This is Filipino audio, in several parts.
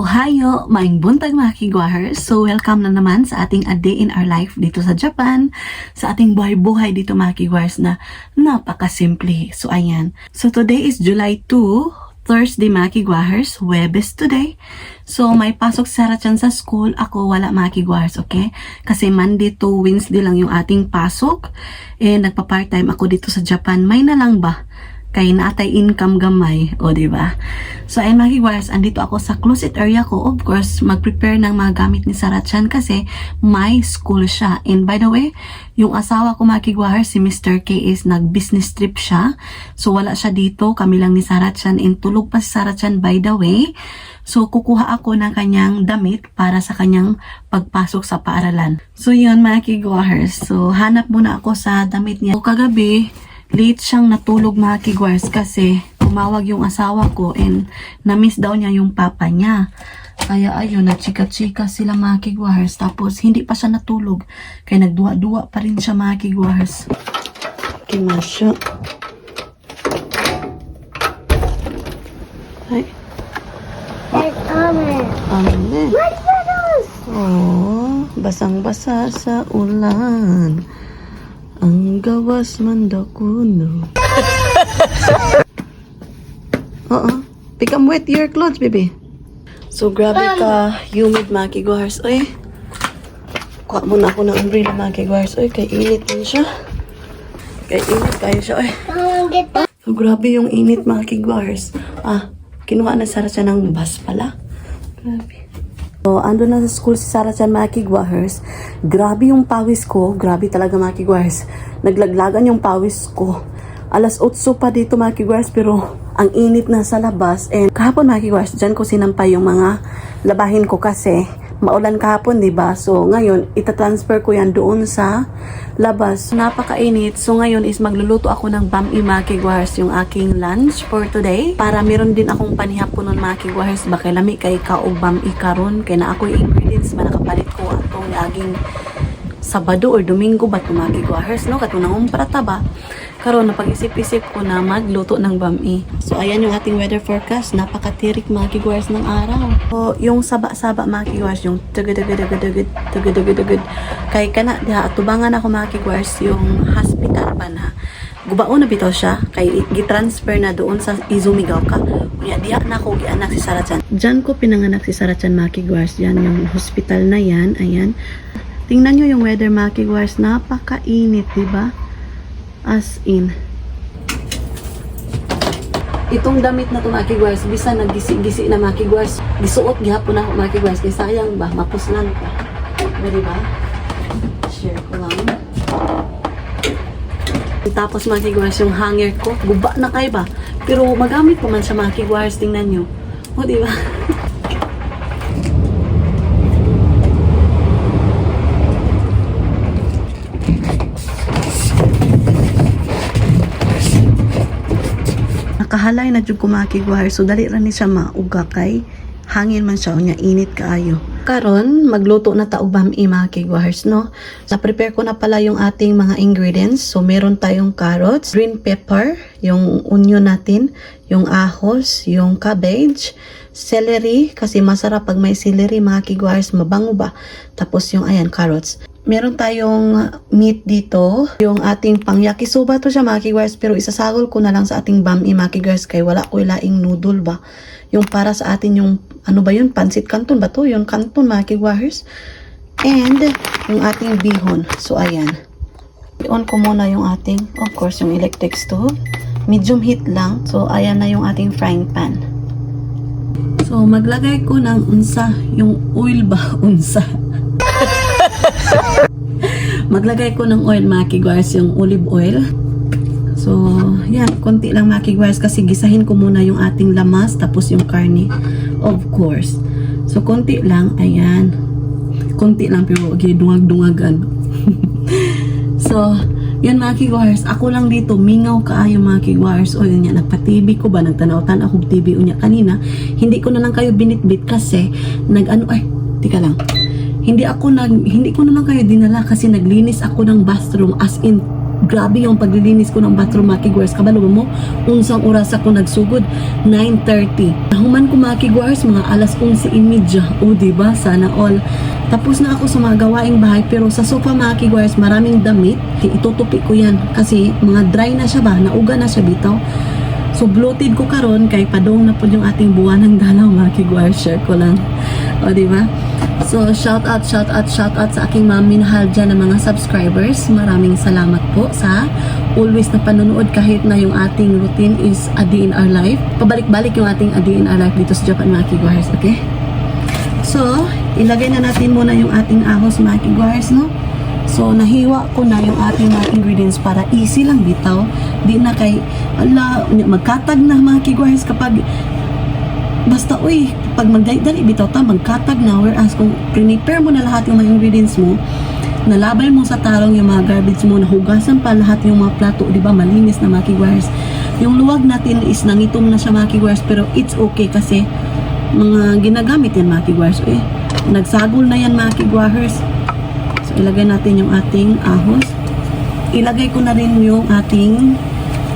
Ohayo, maing buntag mga kigwahers. So, welcome na naman sa ating A Day in Our Life dito sa Japan. Sa ating buhay-buhay dito mga kigwahers na napakasimple. So, ayan. So, today is July 2, Thursday mga kigwahers. Webes today. So, may pasok si Sarah Chan sa school. Ako wala mga kigwahers, okay? Kasi Monday to Wednesday lang yung ating pasok. And nagpa-part-time ako dito sa Japan. May na lang ba? Kay naatay income gamay, o diba? So ayun mga kigwahers, andito ako sa closet area ko. Of course, mag-prepare ng mga gamit ni Sarah Chan kasi may school siya. And by the way, yung asawa ko mga kigwahers, si Mr. K is nag-business trip siya. So wala siya dito, kami lang ni Sarah Chan. And tulog pa si Sarah Chan by the way. So kukuha ako ng kanyang damit para sa kanyang pagpasok sa paaralan. So yun mga kigwahers, so hanap muna ako sa damit niya. So kagabi, late siyang natulog mga kigwahers kasi tumawag yung asawa ko and na-miss daw niya yung papa niya. Kaya ayun, nagchika-chika sila mga kigwahers. Tapos hindi pa siya natulog. Kaya nagduwa-duwa pa rin siya mga kigwahers. Kimasyo. Ay. Amen. Oh, basang-basa sa ulan. Ang gawas mandakuno. Become wet your clothes, baby. So, grabe ka humid mga kigwahers. Oy, kuha muna ako ng umbrella mga kigwahers. Oy, kay init din siya. Kay init kayo siya. Oy. So, grabe yung init mga kigwahers. Kinuha na Sarah siya ng bus pala. Grabe. So, ando na sa school si Sarah Chan mga kigwahers. Grabe yung pawis ko. Grabe talaga mga kigwahers. Naglaglagan yung pawis ko. Alas 8 pa dito mga kigwahers, pero ang init na sa labas. And kahapon mga kigwahers, dyan ko sinampay yung mga labahin ko kasi maulan kahapon, diba? So, ngayon, itatransfer ko yan doon sa labas. Napakainit. So, ngayon is magluluto ako ng bami mga kigwahers, yung aking lunch for today. Para meron din akong panihapon nun mga kigwahers. Baka lami kay kaog bami karon. Kaya na ako yung ingredients ba nakapalit ko atong laging Sabado or Domingo ba ito mga kigwahers, no? Katunang umprata ba? Karon napag-isip-isip ko na magluto ng bami. So, ayan yung ating weather forecast. Napakatirik mga kigwahers ng araw. So, yung saba-saba mga kigwahers, yung tugud. Kay kana, diha, tubangan ako mga kigwahers, yung hospital pa na. Gubaon na bitaw siya, kay gitransfer na doon sa Izumigaoka. Unya, diha na ako gianak si Sarah Chan. Diyan ko pinanganak si Sarah Chan mga kigwahers. Yan, yung hospital na yan. Ayan. Tingnan nyo yung weather mga kigwahers. Napakainit, diba? As in. Itong damit na ito mga kigwahers, bisa naggisi-gisi na mga kigwahers. Gisuot gihapon ako mga kigwahers. Kaya sayang ba? Mapuslan ka. Diba? Share ko lang. Tapos mga kigwahers, yung hanger ko, guba na kayo ba? Pero magamit pa man siya mga kigwahers. Tingnan nyo. O diba? Nakahalay na jud ko mga kigwahers, so dali ra ni siya mauga kay hangin man siya unya init kaayo. Karon magluto na ta og bami mga kigwahers, no? So prepare ko na pala yung ating mga ingredients. So meron tayong carrots, green pepper, yung onion natin, yung ahos, yung cabbage, celery kasi masarap pag may celery mga kigwahers, mabango ba? Tapos yung ayan carrots. Meron tayong meat dito. Yung ating pang yakisoba to siya mga kigwahers, pero isasagol ko na lang sa ating bami mga kigwahers kay wala ko laing noodle ba. Yung para sa atin yung ano ba yun? Pansit canton ba to? Yung canton mga kigwahers. And yung ating bihon. So ayan. I-on ko muna yung ating, of course, yung electric stove. Medium heat lang. So ayan na yung ating frying pan. So maglagay ko ng unsa. Yung oil ba? Unsa. Maglagay ko ng oil mga kigwahers, yung olive oil. So, yan, konti lang mga kigwahers kasi gisahin ko muna yung ating lamas tapos yung karne, of course. So, konti lang, ayan. Konti lang pero dungag-dungagan. So, yan mga kigwahers, ako lang dito, mingaw kaayo mga kigwahers. O yun yan, nagpa-TV ko ba, nagtanaw-tan ako TV unya kanina. Hindi ko na lang kayo binitbit kasi tika lang. Hindi ko na lang kayo dinala kasi naglinis ako ng bathroom as in Grabe yung paglilinis ko ng bathroom, mga kigwars. Kabalo mo, unsang oras ako nagsugod, 9:30. Nahuman ko, mga kigwars, mga alas 11:30. O, diba? Sana all. Tapos na ako sa mga gawaing bahay, pero sa sofa, mga kigwars, maraming damit. Itutupi ko yan kasi mga dry na siya ba? Nauga na siya bitaw. So, bloated ko karon kay padong na po yung ating buwan ng dalaw, mga kigwars. Share ko lang. O, diba? So, shout out sa aking mga minahal dyan ng mga subscribers. Maraming salamat po sa always na panonood kahit na yung ating routine is a day in our life. Pabalik-balik yung ating a day in our life dito sa Japan, mga kigwars, okay? So, ilagay na natin muna yung ating ahos, mga kigwars, no? So, nahiwa ko na yung ating mga ingredients para easy lang bitaw. Di na kay, magkatag na, mga kigwars, kapag basta, uy, pag magdali bitaw ta, magkatag na. Whereas kung prepare mo na lahat yung mga ingredients mo, nalabay mo sa tarong yung mga garbage mo, nahugasan pa lahat yung mga plato, di ba, malinis na, mga kigwars. Yung luwag natin is nangitom na siya, mga kigwars, pero it's okay kasi mga ginagamit yan, mga kigwars. Uy, nagsagol na yan, mga kigwars. So, ilagay natin yung ating ahos. Ilagay ko na rin yung ating,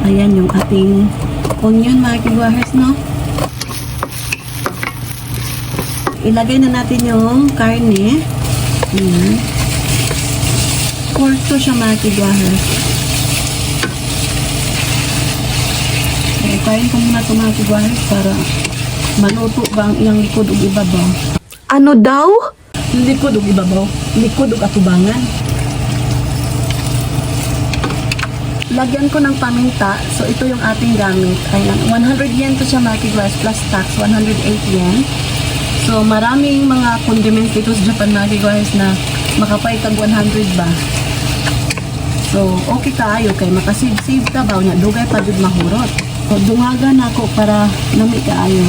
ayan, yung ating onion, mga kigwars, no? Ilagay na natin yung karne. Ayan. Pork to siya, mga kigwahers. Kain ko muna ito, mga kigwahers, para maluto ba ang iyang likod o ibabaw. Ano daw? Likod o ibabaw. Likod o katubangan. Lagyan ko ng paminta. So, ito yung ating gamit. Ayan. 100 yen to siya, mga kigwahers, plus tax. 108 yen. So, maraming mga condiments dito sa Japan, mga kigwahers, na makapay tag 100 ba. So, okay kaayo kay makasave-save ka ba, nya dugay pa jud mahurot. So, dungaga na ako para nami kaayo.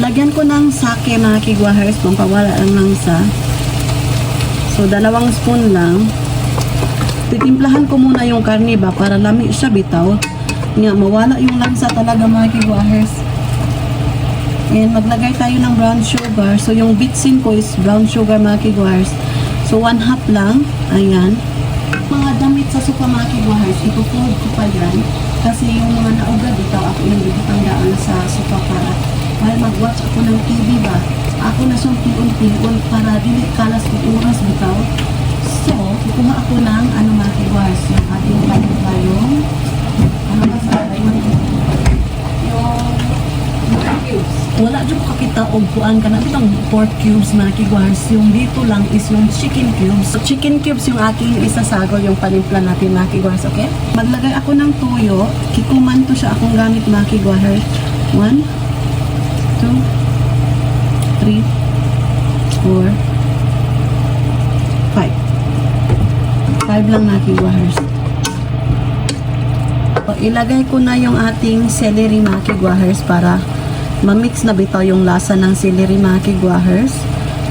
Lagyan ko ng sake, mga kigwahers, kung pawala ang langsa. So, 2 spoon lang. Titimplahan ko muna yung karne ba para lami siya bitaw. Nga, mawala yung langsa talaga, mga kigwahers. And maglagay tayo ng brown sugar. So, yung bitsin ko is brown sugar, mga kigwahers. So, 1/2 lang. Ayan. Mga damit sa sofa, mga kigwahers, ipo-fold ko pa yan. Kasi yung mga nauga bitaw, ako yung bitandaan sa sofa para while mag-watch ako ng TV ba, ako na siyang piun-piun para dili kalas ng oras bitaw. So, kukuha ako ng mga kigwars, yung ating panitayong ba sa yung cubes. Wala dyan ko kakita o buwan ka na itong pork cubes, mga kigwars. Yung dito lang is yung chicken cubes. So, chicken cubes yung aking isasago, yung panimpla natin, mga kigwars, okay? Maglagay ako ng tuyo. Kikuman to siya akong gamit, mga kigwars. 1, 2, 3, 4, 5. 5 lang, mga kigwahers. So, ilagay ko na yung ating celery, mga kigwahers, para ma-mix na bitaw yung lasa ng celery, mga kigwahers.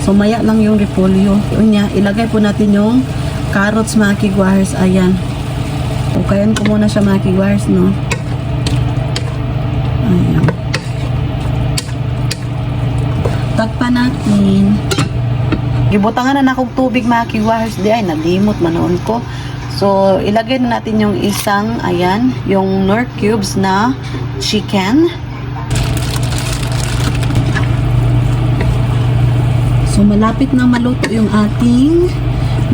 So, maya lang yung repolyo. Unya, ilagay po natin yung carrots, mga kigwahers. Ayan. Ukayan ko muna siya, mga kigwahers, no? Ayan. Takpan natin. Gibutangan na akong tubig, mga kigwahers. Di ay, nalimot manoon ko. So, ilagay na natin yung isang, ayan, yung Knorr cubes na chicken. So, malapit na maluto yung ating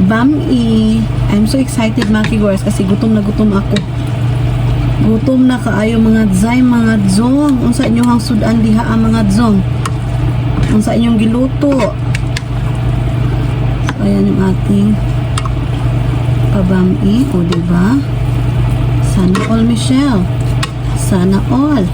bami. I'm so excited, mga kigwahers, kasi gutom na ako. Gutom na kaayo, mga dzay, mga dzong. Unsa inyong sudan diha, mga dzong. Ang sa inyong giluto. So, ayan yung ating pabami. O, diba? Sana all, Michelle. Sana all.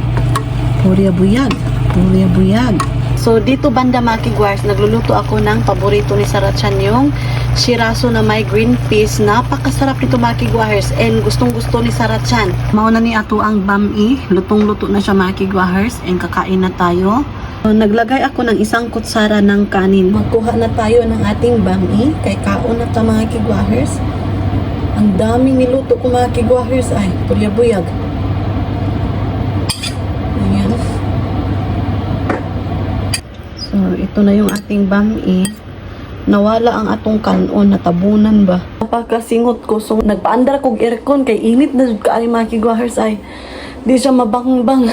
Purya buyag. Purya buyag. So, dito banda, mga kigwars, nagluluto ako ng paborito ni Sarachan, yung shiraso na may green peas. Napakasarap nito, mga kigwars. And gustong-gusto ni Sarachan. Mauna ni ato ang bami. Lutong-luto na siya, mga kigwars. And kakain na tayo. So, naglagay ako ng 1 kutsara ng kanin. Magkuha na tayo ng ating bami. Kay kaon na ta, mga kigwahers. Ang daming niluto ko mga kigwahers. Ay, buyag-buyag. Ayan. So, ito na yung ating bami. Nawala ang atong kanon, natabunan ba? Napakasingot ko. So, nagpaandar kong aircon kay init na kaari mga kigwahers. Ay, di siya mabangbang.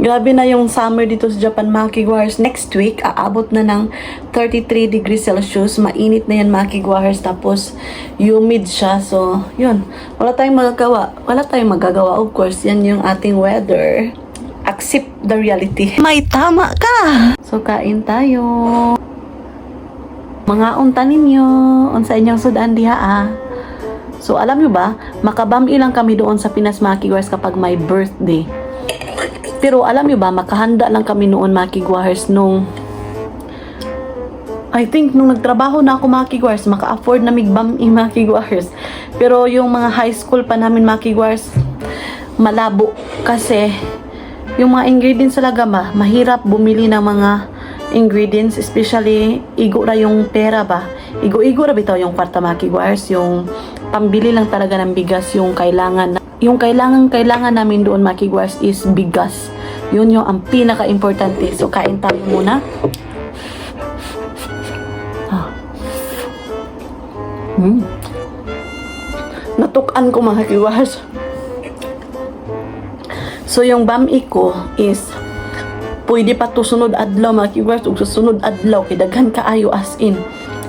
Grabe na yung summer dito sa Japan mga kigwahers. Next week, aabot na ng 33 degrees Celsius. Mainit na yan mga kigwahers. Tapos, humid siya. So, yun. Wala tayong magagawa. Wala tayong magagawa. Of course, yan yung ating weather. Accept the reality. May tama ka! So, kain tayo. Mga unta ninyo. Unsa inyong sudan diha ah. So, alam nyo ba, makabami lang kami doon sa Pinas mga kigwahers kapag may birthday. Pero alam nyo ba, makahanda lang kami noon mga kigwahers nung I think nung nagtrabaho na ako mga kigwahers, maka-afford na migbami mga kigwahers. Pero yung mga high school pa namin mga kigwahers, malabo. Kasi yung mga ingredients talaga mahirap bumili ng mga ingredients, especially igo ra yung pera ba. Igo-igo ra bitaw yung kwarta mga kigwahers, yung pambili lang talaga ng bigas yung kailangan. Yung kailangan namin doon mga kigwahers is bigas. Yun yung ang pinaka-importante. So, kain tayo muna. Natukan ko mga kigwahers. So, yung bami ko is pwede pa to sunod adlaw mga kigwahers. Ug sunod adlaw, kay daghan kaayo as in.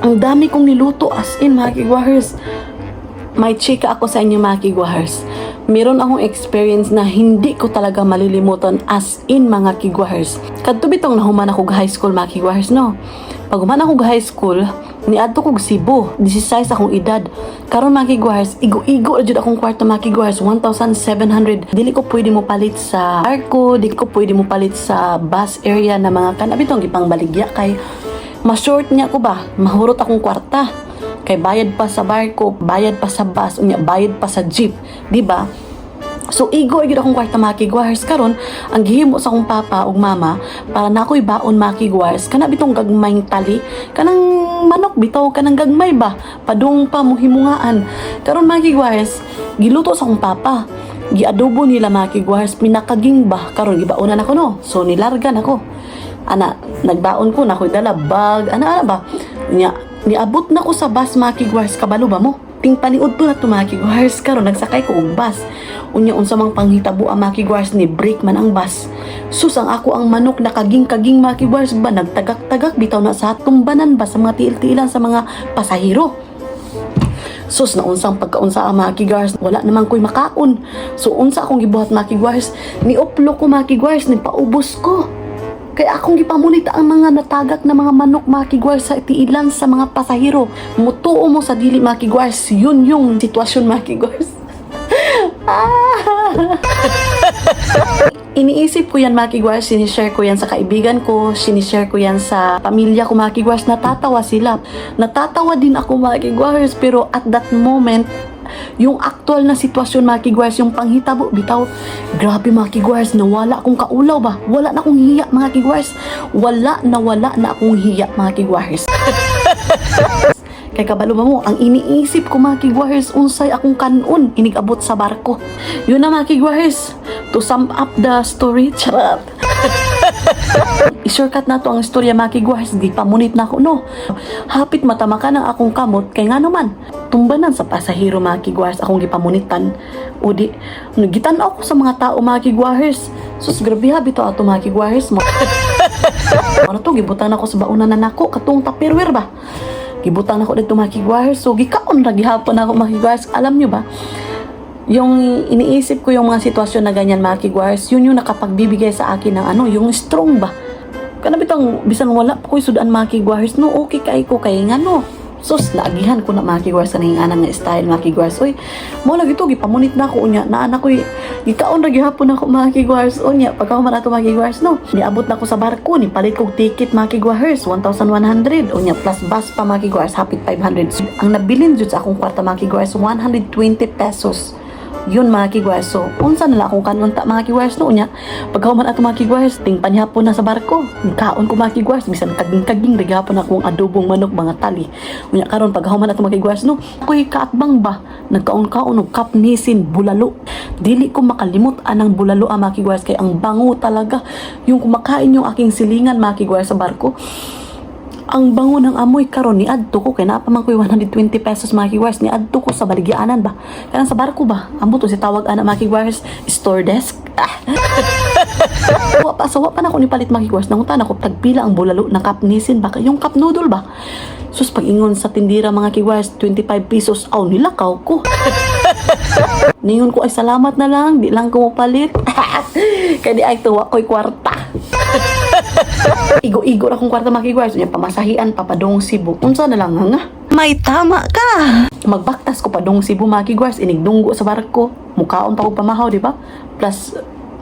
Ang dami kong niluto as in mga kigwahers. May chika ako sa inyo mga kigwahers. Meron akong experience na hindi ko talaga malilimutan as in mga kigwahers. Kadto bitong nahuman ako high school mga kigwahers no. Pag human ako high school, niadto kog Cebu, 16 akong edad. Karon mga kigwahers, igo-igo jud akong kwarto mga kigwahers, 1,700. Dili ko pwede mo palit sa arko, dili ko pwede mo palit sa bus area na mga kanabitong gipang baligya kay ma-short niya ko ba, mahurot akong kwarta. Kay bayad pa sa barko, bayad pa sa bus, unya bayad pa sa jeep, di ba? So igo gyud akong kwarta mga kigwahers. Karon ang gihimo sa akong papa ug mama para na ako'y baon mga kigwahers, kana bitong gagmayng tali, kanang manok bitaw, kanang gagmay ba, padung pa mo himungaan. Karon mga kigwahers, giluto sa akong papa, giadobo nila mga kigwahers, pinakaging ba, karon gibaonan ako no. So nilargan ako. Ana, nagbaon ko na ako'y dala bag, ana ba? Niabot na ko sa bus mga kigwahers, kabalo ba mo? Ting paniud to na to mga kigwahers. Karon nagsakay ko og bus. Unya unsa mang panghitabo ang mga kigwahers, ni break man ang bus. Sus ang ako ang manok nakaging-kaging mga kigwahers ba, nagtagak-tagak bitaw na sa tumbanan ba sa mga tiil-tiilan sa mga pasahero. Sus na unsang pagkaunsa ang mga kigwahers, wala naman ko'y makaon. So unsa akong gibuhat mga kigwahers, ni uplo ko mga kigwahers, ni paubos ko. Kaya akong gipamunita ang mga natagak na mga manok mga kigwahers sa tiilan sa mga pasahero. Mutuo mo sa dili mga kigwahers, yun yung sitwasyon mga kigwahers. Iniisip ko yan mga kigwahers, sinishare ko yan sa kaibigan ko, sinishare ko yan sa pamilya ko mga kigwahers, natatawa sila. Natatawa din ako mga kigwahers, pero at that moment, yung actual na sitwasyon mga kigwahers, yung panghitabo bitaw, grabe mga kigwahers, nawala akong kaulaw ba, wala na akong hiya mga kigwahers, wala na akong hiya mga kigwahers. Kay kabalo ba mo, ang iniisip ko mga kigwahers, unsay akong kanon inigabot sa barko. Yun na mga kigwahers, to sum up the story, charot. I-shortcut na to ang istorya mga kigwahers, di pamunit na ako no. Hapit matamakan ang akong kamot, kay nga naman tumbanan sa pasahero mga kigwahers, akong gipamunitan. O di, nagitanaw ko sa mga tao mga kigwahers. Sus, grabe habi to ato mga kigwahers mo. Ano to, gibutan ako sa baunan na nako, katong tupperware ba? Gibutan ako dito mga kigwahers. So, gikaon ra gihapon ako mga kigwahers. Alam nyo ba, yung iniisip ko yung mga sitwasyon na ganyan mga kigwahers, yun yung nakapagbibigay sa akin ng ano, yung strong ba? Kanabitang bisan wala po ko'y sudan mga kigwahers, no, okay kay ko kay nga no. Sus, naagihan ko na mga kigwahers sa nanginganang nga style mga kigwahers. Uy, mo lagi to, gipamunit na ako unya, naan ako'y gikaon ra gihapon ako mga kigwahers. Unya, pagkahuman ato mga kigwahers, no, niabot na ako sa barko, ni palit kong ticket mga kigwahers, 1,100. Unya, plus bus pa mga kigwahers, hapit 500. Ang nabilin dyan sa akong kwarta mga kigwahers, 120 pesos. Yun mga kigwars. So, unsa na lang akong kanunta mga kigwars no nya. Pagkahuman ato mga kigwars, tingpan hapon na sa barko. Kaon ko mga kigwars, bisan kaging-kaging rigapon akong adobong manok mga tali. Unya karon pagkahuman ato mga kigwars no, ako'y kaatbang ba nagkaon-kaon og kapnisin bulalo. Dili ko makalimot anang bulalo mga kigwars kay ang bango talaga. Yung kumakain yung aking silingan mga kigwars sa barko. Ang bango ng amoy karon ni adto ko kay napamang ko 120 pesos mga kigwars ni adto ko sa baligyanan ba kanang sa barko ba amo to si tawag ana mga kigwars store desk wa pa na ko ni palit mga kigwars nangutan ako tagpila ang bulalo na cup nisin ba yung cup noodle ba sus pag-ingon sa tindira mga kigwars 25 pesos aw nilakaw ko ningon ko ay salamat na lang di lang ko palit kay di ay tuwa ko'y kwarta igo-igo ra kong kwarta mga kigwars unya pamasahian papadong Cebu unsa na lang nga may tama ka magbaktas ko padong Cebu mga kigwars inigdunggo sa barko mukaon pa ko pamahaw di ba plus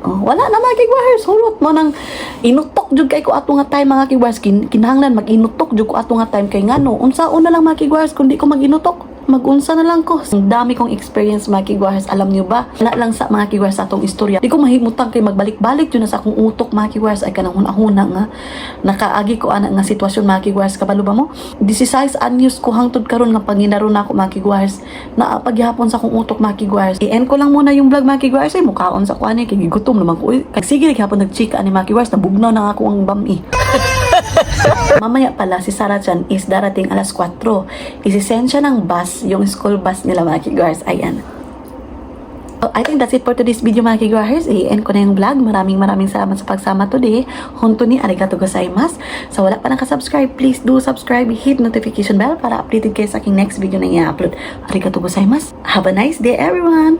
wala na mga kigwars hulot mo nang inutok jud kay ko ato nga time mga kigwars kinahanglan mag-inutok jud ko ato nga time kay ngano unsa una lang mga kigwars kundi ko mag-inutok magunsa na lang ko. Ang dami kong experience mga kigwars. Alam nyo ba? Wala lang sa mga kigwars sa atong istorya. Di ko mahimutang kay magbalik-balik yun na sa akong utok mga kigwars ay kanang hunahuna nga. Nakaagi ko anak nga sitwasyon mga kigwars. Kabalo ba mo? 16 anyos ko hangtod karon nga panginaron ako mga kigwars. Na paghihapon sa akong utok mga kigwars. I-end ko lang muna yung vlog mga kigwars. Ay mukhaon sa kuan kay gigutom naman ko. Sige gihapon nagchika ani mga kigwars. Nabugnaw na ako ang bami. Mamaya pala si Sarah Chan is darating alas 4. Isisend siya ng bus, yung school bus nila mga kigwars. Ayan. So, I think that's it for today's video mga kigwars. I-end ko na yung vlog. Maraming salamat sa pagsama today. Honto ni arigato gozaimasu. Sa wala pa nakasubscribe, please do subscribe. Hit notification bell para updated kayo sa aking next video na i-upload. Arigato gozaimasu. Have a nice day everyone.